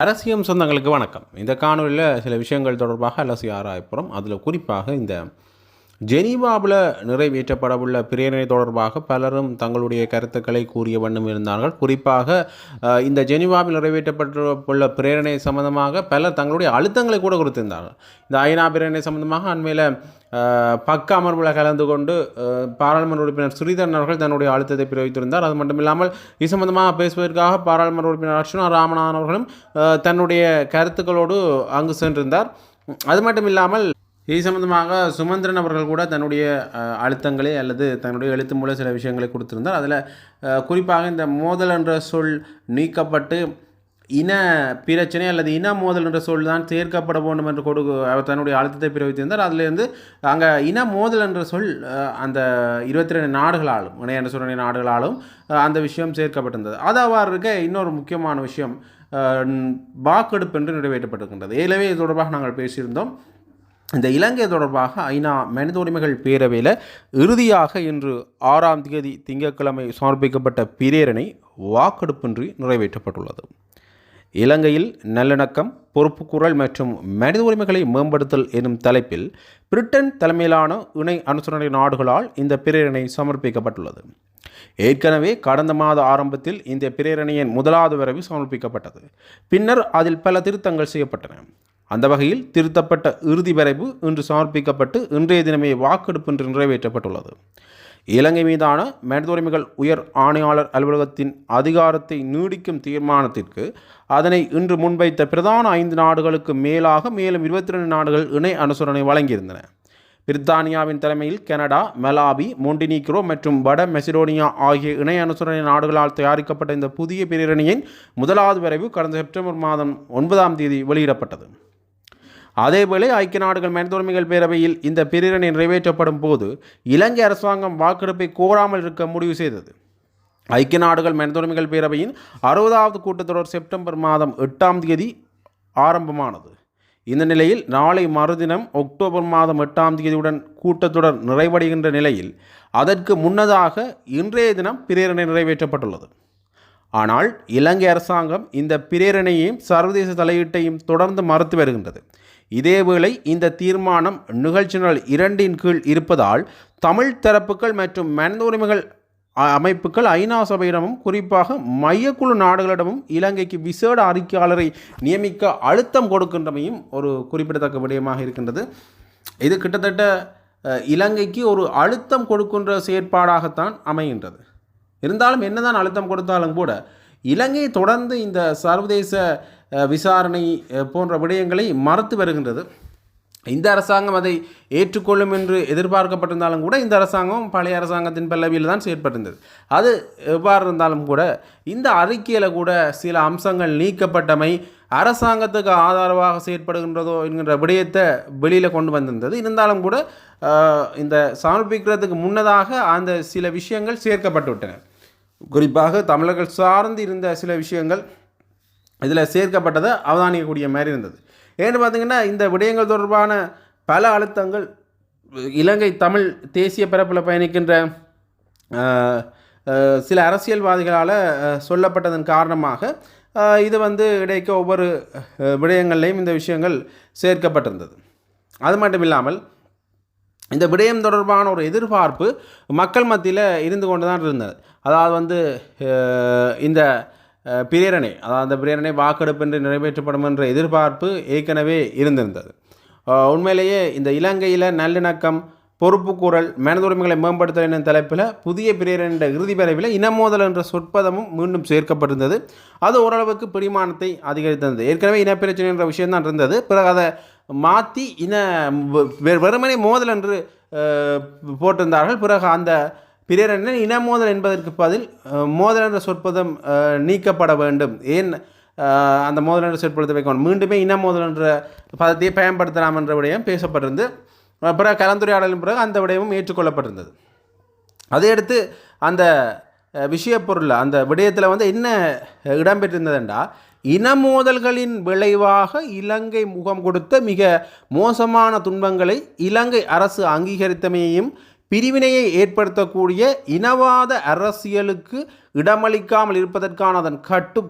அரசியல் சொந்தங்களுக்கு வணக்கம். இந்த காணொலியில் சில விஷயங்கள் தொடர்பாக அலசி ஆராயப்புறம் அதில் குறிப்பாக இந்த ஜெனீவாவில் நிறைவேற்றப்படவுள்ள பிரேரணை தொடர்பாக பலரும் தங்களுடைய கருத்துக்களை கூறிய வண்ணம் இருந்தார்கள். குறிப்பாக இந்த ஜெனீவாவில் நிறைவேற்றப்பட்டுள்ள பிரேரணை சம்பந்தமாக பலர் தங்களுடைய அழுத்தங்களை கூட கொடுத்திருந்தார்கள். இந்த ஐநா பிரேரணை சம்பந்தமாக அண்மையில் பக்க அமர்வில் கலந்து கொண்டு பாராளுமன்ற உறுப்பினர் ஸ்ரீதரன் அவர்கள் தன்னுடைய அழுத்தத்தை பிரயோகித்திருந்தார். அது மட்டுமில்லாமல் இது சம்பந்தமாக பேசுவதற்காக பாராளுமன்ற உறுப்பினர் அர்ச்சுனா ராமநாதன் அவர்களும் தன்னுடைய கருத்துக்களோடு அங்கு சென்றிருந்தார். அது மட்டும் இல்லாமல் இது சம்பந்தமாக சுமந்திரன் அவர்கள் கூட தன்னுடைய அழுத்தங்களை அல்லது தன்னுடைய எழுத்து மூலம் சில விஷயங்களை கொடுத்திருந்தார். அதில் குறிப்பாக இந்த மோதல் என்ற சொல் நீக்கப்பட்டு இன பிரச்சனை அல்லது இன மோதல் என்ற சொல் தான் சேர்க்கப்பட வேண்டும் என்று அவர் தன்னுடைய அழுத்தத்தை பிரயோகித்திருந்தார். அதிலிருந்து அங்கே இன மோதல் என்ற சொல் அந்த 22 நாடுகளாலும் இணைய என்று சொல்ல நாடுகளாலும் அந்த விஷயம் சேர்க்கப்பட்டிருந்தது. அது அவ்வாறு இருக்க இன்னொரு முக்கியமான விஷயம் வாக்கெடுப்பு என்று நிறைவேற்றப்பட்டிருக்கின்றது. ஏற்கனவே இது தொடர்பாக நாங்கள் பேசியிருந்தோம். இந்த இலங்கை தொடர்பாக ஐநா மனித உரிமைகள் பேரவையில் இறுதியாக இன்று 6ஆம் தேதி திங்கட்கிழமை சமர்ப்பிக்கப்பட்ட பிரேரணை வாக்கெடுப்பின்றி நிறைவேற்றப்பட்டுள்ளது. இலங்கையில் நல்லிணக்கம், பொறுப்புக்கூறல் மற்றும் மனித உரிமைகளை மேம்படுத்தல் எனும் தலைப்பில் பிரிட்டன் தலைமையிலான இணை அனுசரணை நாடுகளால் இந்த பிரேரணை சமர்ப்பிக்கப்பட்டுள்ளது. ஏற்கனவே கடந்த மாத ஆரம்பத்தில் இந்த பிரேரணையின் முதலாவது வரைவு சமர்ப்பிக்கப்பட்டது. பின்னர் அதில் பல திருத்தங்கள் செய்யப்பட்டன. அந்த வகையில் திருத்தப்பட்ட இறுதி வரைவு இன்று சமர்ப்பிக்கப்பட்டு இன்றைய தினமே வாக்கெடுப்பு இன்று நிறைவேற்றப்பட்டுள்ளது. இலங்கை மீதான மனித உரிமைகள் உயர் ஆணையாளர் அலுவலகத்தின் அதிகாரத்தை நீடிக்கும் தீர்மானத்திற்கு அதனை இன்று முன்வைத்த பிரதான 5 நாடுகளுக்கு மேலாக மேலும் 22 நாடுகள் இணை அனுசரணை வழங்கியிருந்தன. பிரித்தானியாவின் தலைமையில் கனடா, மலாவி, மொண்டினீக்ரோ மற்றும் வட மெசிடோனியா ஆகிய இணை அனுசரணை நாடுகளால் தயாரிக்கப்பட்ட இந்த புதிய பிரேரணையின் முதலாவது வரைவு கடந்த செப்டம்பர் மாதம் 9ஆம் தேதி வெளியிடப்பட்டது. அதேவேளை ஐக்கிய நாடுகள் மனித உரிமைகள் பேரவையில் இந்த பிரேரணை நிறைவேற்றப்படும் போது இலங்கை அரசாங்கம் வாக்கெடுப்பை கோராமல் இருக்க முடிவு செய்தது. ஐக்கிய நாடுகள் மனித உரிமைகள் பேரவையின் 60வது கூட்டத்தொடர் செப்டம்பர் மாதம் 8ஆம் தேதி ஆரம்பமானது. இந்த நிலையில் நாளை மறுதினம் அக்டோபர் மாதம் 8ஆம் தேதியுடன் கூட்டத்தொடர் நிறைவடைகின்ற நிலையில் அதற்கு முன்னதாக இன்றைய தினம் பிரேரணை நிறைவேற்றப்பட்டுள்ளது. ஆனால் இலங்கை அரசாங்கம் இந்த பிரேரணையையும் சர்வதேச தலையீட்டையும் தொடர்ந்து மறுத்து வருகின்றது. இதேவேளை இந்த தீர்மானம் நிகழ்ச்சி நாள் 2 கீழ் இருப்பதால் தமிழ் தரப்புகள் மற்றும் மனித உரிமைகள் அமைப்புகள் ஐநா சபையிடமும் குறிப்பாக மையக்குழு நாடுகளிடமும் இலங்கைக்கு விசேட அறிக்கையாளரை நியமிக்க அழுத்தம் கொடுக்கின்றமையும் ஒரு குறிப்பிடத்தக்க விடயமாக இருக்கின்றது. இது கிட்டத்தட்ட இலங்கைக்கு ஒரு அழுத்தம் கொடுக்கின்ற செயற்பாடாகத்தான் அமைகின்றது. இருந்தாலும் என்னதான் அழுத்தம் கொடுத்தாலும் கூட இலங்கை தொடர்ந்து இந்த சர்வதேச விசாரணை போன்ற விடயங்களை மறுத்து வருகின்றது. இந்த அரசாங்கம் அதை ஏற்றுக்கொள்ளும் என்று எதிர்பார்க்கப்பட்டிருந்தாலும் கூட இந்த அரசாங்கம் பழைய அரசாங்கத்தின் பல்லவியில் தான் செயற்பட்டிருந்தது. அது எவ்வாறு இருந்தாலும் கூட இந்த அறிக்கையில் கூட சில அம்சங்கள் நீக்கப்பட்டமை அரசாங்கத்துக்கு ஆதரவாக செயற்படுகின்றதோ என்கின்ற விடயத்தை வெளியில் கொண்டு வந்திருந்தது. இருந்தாலும் கூட இந்த சமர்ப்பிக்கிறதுக்கு முன்னதாக அந்த சில விஷயங்கள் சேர்க்கப்பட்டு விட்டன. குறிப்பாக தமிழர்கள் சார்ந்து இருந்த சில விஷயங்கள் இதில் சேர்க்கப்பட்டதை அவதானிக்கக்கூடிய மாதிரி இருந்தது. ஏன்னு பார்த்திங்கன்னா இந்த விடயங்கள் தொடர்பான பல அழுத்தங்கள் இலங்கை தமிழ் தேசிய பரப்பில் பயணிக்கின்ற சில அரசியல்வாதிகளால் சொல்லப்பட்டதன் காரணமாக இது இடைக்க ஒவ்வொரு விடயங்கள்லையும் இந்த விஷயங்கள் சேர்க்கப்பட்டிருந்தது. அது மட்டும் இல்லாமல் இந்த விடயம் தொடர்பான ஒரு எதிர்பார்ப்பு மக்கள் மத்தியில் இருந்து கொண்டு தான் இருந்தது. அதாவது இந்த பிரேரணை அந்த பிரேரணை வாக்கெடுப்பு என்று நிறைவேற்றப்படும் என்ற எதிர்பார்ப்பு ஏற்கனவே இருந்திருந்தது. உண்மையிலேயே இந்த இலங்கையில் நல்லிணக்கம், பொறுப்புக்கூறல், மனித உரிமைகளை மேம்படுத்தல் என்ற தலைப்பில் புதிய பிரேரணை இறுதி வரைவில் இனமோதல் என்ற சொற்பதமும் மீண்டும் சேர்க்கப்பட்டிருந்தது. அது ஓரளவுக்கு பிடிமானத்தை அதிகரித்திருந்தது. ஏற்கனவே இனப்பிரச்சனை என்ற விஷயம்தான் இருந்தது. பிறகு அதை மாற்றி வெறுமனே மோதல் என்று போட்டிருந்தார்கள். பிறகு அந்த பிரேரணை இனமோதல் என்பதற்கு பதில் மோதல் என்ற சொற்பதம் நீக்கப்பட வேண்டும். ஏன் அந்த மோதல் என்ற சொற்பதத்தை வைக்கணும், மீண்டுமே இனமோதல் என்ற பதத்தை பயன்படுத்தலாம் என்ற விடயம் பேசப்பட்டிருந்து பிறகு கலந்துரையாடலின் பிறகு அந்த விடயமும் ஏற்றுக்கொள்ளப்பட்டிருந்தது. அதையடுத்து அந்த விஷயப்பொருள் அந்த விடயத்தில் என்ன இடம்பெற்றிருந்ததுண்டா, இனமோதல்களின் விளைவாக இலங்கை முகம் கொடுத்த மிக மோசமான துன்பங்களை இலங்கை அரசு அங்கீகரித்தமையையும் பிரிவினையை ஏற்படுத்தக்கூடிய இனவாத அரசியலுக்கு இடமளிக்காமல் இருப்பதற்கான அதன்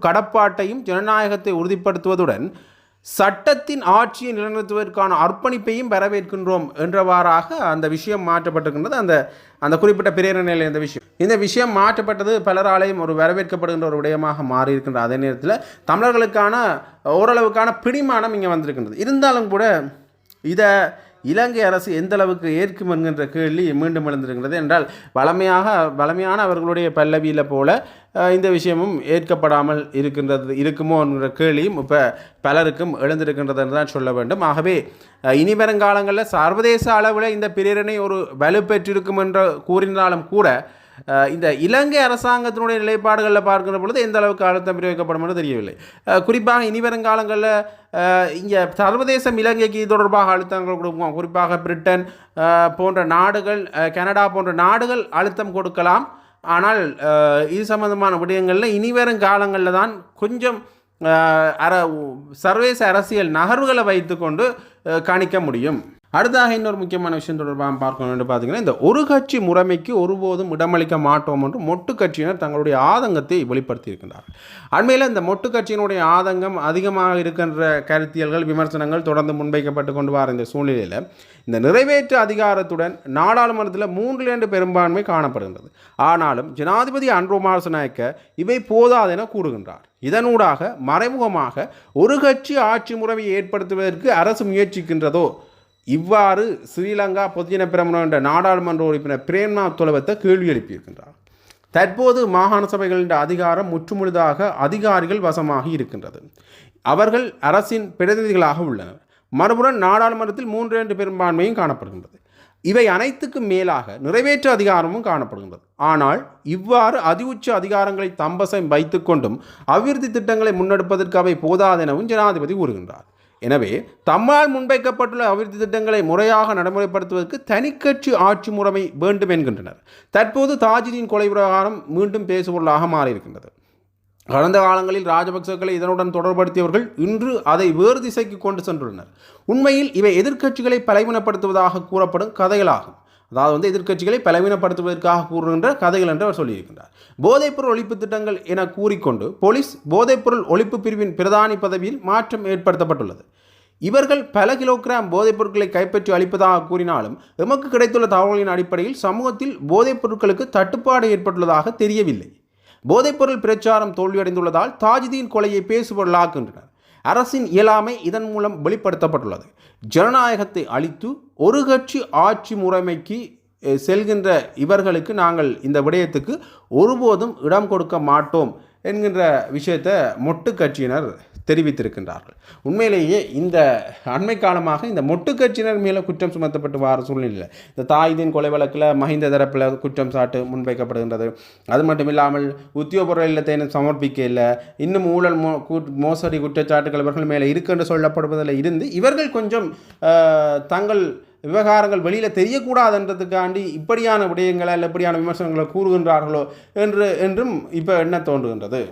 கடப்பாட்டையும் ஜனநாயகத்தை உறுதிப்படுத்துவதுடன் சட்டத்தின் ஆட்சியை நிலைநிறுத்துவதற்கான அர்ப்பணிப்பையும் வரவேற்கின்றோம் என்றவாறாக அந்த விஷயம் மாற்றப்பட்டிருக்கின்றது. அந்த குறிப்பிட்ட பிரேரணையில் இந்த விஷயம் மாற்றப்பட்டது பலராலையும் ஒரு வரவேற்கப்படுகின்ற ஒரு விடயமாக மாறி இருக்கின்ற அதே நேரத்தில் தமிழர்களுக்கான ஓரளவுக்கான பிடிமானம் இங்கே வந்திருக்கின்றது. இருந்தாலும் கூட இதை இலங்கை அரசு எந்த அளவுக்கு ஏற்கும் என்கின்ற கேள்வி மீண்டும் எழுந்திருக்கிறது. என்றால் வளமையான அவர்களுடைய பல்லவியில் போல இந்த விஷயமும் ஏற்கப்படாமல் இருக்குமோ என்கிற கேள்வியும் இப்போ பலருக்கும் எழுந்திருக்கின்றது என்று தான் சொல்ல வேண்டும். ஆகவே இனி வருங்காலங்களில் சர்வதேச அளவில் இந்த பிரேரணை ஒரு வலுப்பெற்றிருக்கும் என்று கூறினாலும் கூட இந்த இலங்கை அரசாங்கத்தினுடைய நிலைப்பாடுகளில் பார்க்கிற பொழுது எந்த அளவுக்கு அழுத்தம் பிரயோகிக்கப்படும் என்று தெரியவில்லை. குறிப்பாக இனி வருங்காலங்களில் இங்கே சர்வதேசம் இலங்கைக்கு தொடர்பாக அழுத்தங்கள் கொடுக்கும். குறிப்பாக பிரிட்டன் போன்ற நாடுகள், கனடா போன்ற நாடுகள் அழுத்தம் கொடுக்கலாம். ஆனால் இது சம்பந்தமான விடயங்களில் இனி வரும் காலங்களில் தான் கொஞ்சம் சர்வதேச அரசியல் நகர்வுகளை வைத்துக்கொண்டு கணிக்க முடியும். அடுத்தாக இன்னொரு முக்கியமான விஷயம் தொடர்பாக பார்க்கணும் என்று பார்த்தீங்கன்னா, இந்த ஒரு கட்சி முறைமைக்கு ஒருபோதும் இடமளிக்க மாட்டோம் என்று மொட்டு கட்சியினர் தங்களுடைய ஆதங்கத்தை வெளிப்படுத்தி இருக்கின்றார். அண்மையில் இந்த மொட்டு கட்சியினுடைய ஆதங்கம் அதிகமாக இருக்கின்ற கருத்தியல்கள், விமர்சனங்கள் தொடர்ந்து முன்வைக்கப்பட்டு கொண்டு வர இந்த சூழ்நிலையில் இந்த நிறைவேற்று அதிகாரத்துடன் நாடாளுமன்றத்தில் 3/2 பெரும்பான்மை காணப்படுகின்றது. ஆனாலும் ஜனாதிபதி அன்ரோமார் நாயக்க இவை போதாதென கூறுகின்றார். இதனூடாக மறைமுகமாக ஒரு கட்சி ஆட்சி முறையை ஏற்படுத்துவதற்கு அரசு முயற்சிக்கின்றதோ? இவ்வாறு ஸ்ரீலங்கா பொதுஜன பெரமுன என்ற நாடாளுமன்ற உறுப்பினர் பிரேம்நாத் தொலவத்தை கேள்வி எழுப்பியிருக்கின்றார். தற்போது மாகாண சபைகளின் அதிகாரம் முற்றுமுழுதாக அதிகாரிகள் வசமாகி இருக்கின்றது. அவர்கள் அரசின் பிரதிநிதிகளாக உள்ளனர். மறுபுறம் நாடாளுமன்றத்தில் 3/2 பெரும்பான்மையும் காணப்படுகின்றது. இவை அனைத்துக்கும் மேலாக நிறைவேற்று அதிகாரமும் காணப்படுகின்றது. ஆனால் இவ்வாறு அதிஉச்ச அதிகாரங்களை தம்பசம் வைத்துக்கொண்டும் அபிவிருத்தி திட்டங்களை முன்னெடுப்பதற்கு அவை போதாதெனவும் ஜனாதிபதி கூறுகின்றார். எனவே தம்மால் முன்வைக்கப்பட்டுள்ள அபிவிருத்தி திட்டங்களை முறையாக நடைமுறைப்படுத்துவதற்கு தனிக்கட்சி ஆட்சி முறைமை வேண்டும் என்கின்றனர். தற்போது தாஜுதீன் கொலை விவகாரம் மீண்டும் பேசுபொருளாக மாறியிருக்கின்றது. கடந்த காலங்களில் ராஜபக்சக்களை இதனுடன் தொடர்படுத்தியவர்கள் இன்று அதை வேறு திசைக்கு கொண்டு சென்றுள்ளனர். உண்மையில் இவை எதிர்க்கட்சிகளை பலவீனப்படுத்துவதாக கூறப்படும் கதைகளாகும். அதாவது எதிர்க்கட்சிகளை பலவீனப்படுத்துவதற்காக கூறுகின்ற கதைகள் என்று அவர் சொல்லியிருக்கின்றார். போதைப்பொருள் ஒழிப்பு திட்டங்கள் என கூறிக்கொண்டு போலீஸ் போதைப்பொருள் ஒழிப்பு பிரிவின் பிரதானி பதவியில் மாற்றம் ஏற்படுத்தப்பட்டுள்ளது. இவர்கள் பல கிலோகிராம் போதைப் பொருட்களை கைப்பற்றி அளிப்பதாக கூறினாலும் எமக்கு கிடைத்துள்ள தகவல்களின் அடிப்படையில் சமூகத்தில் போதைப் பொருட்களுக்கு தட்டுப்பாடு ஏற்பட்டுள்ளதாக தெரியவில்லை. போதைப்பொருள் பிரச்சாரம் தோல்வியடைந்துள்ளதால் தாஜுதீன் கொலையை பேசுபொருளாக்குகின்றனர். அரசின் இயலாமை இதன் மூலம் வெளிப்படுத்தப்பட்டுள்ளது. ஜனநாயகத்தை அளித்து ஒரு கட்சி ஆட்சி முறைமைக்கு செல்கின்ற இவர்களுக்கு நாங்கள் இந்த விடயத்துக்கு ஒருபோதும் இடம் கொடுக்க மாட்டோம் என்கின்ற விஷயத்தை மொட்டு கட்சியினர் தெரிவித்திருக்கின்றார்கள். உண்மையிலேயே இந்த அண்மை காலமாக இந்த மொட்டு கட்சியினர் மேலே குற்றம் சுமத்தப்பட்டு வர சூழ்நிலையில் இந்த தாய்தீன் கொலை வழக்கில் மஹிந்த தரப்பில் குற்றம் சாட்டு முன்வைக்கப்படுகின்றது. அது மட்டும் இல்லாமல் உத்தியோகபூர்வ இல்லத்தை சமர்ப்பிக்க இல்லை, இன்னும் ஊழல் மோசடி குற்றச்சாட்டுகள் இவர்கள் மேலே இருக்குன்னு சொல்லப்படுவதில் இருந்து இவர்கள் கொஞ்சம் தங்கள் விவகாரங்கள் வெளியில் தெரியக்கூடாதுன்றதுக்காண்டி இப்படியான விடயங்களை இல்லை இப்படியான விமர்சனங்களை கூறுகின்றார்களோ என்றும் இப்போ என்ன தோன்றுகின்றது.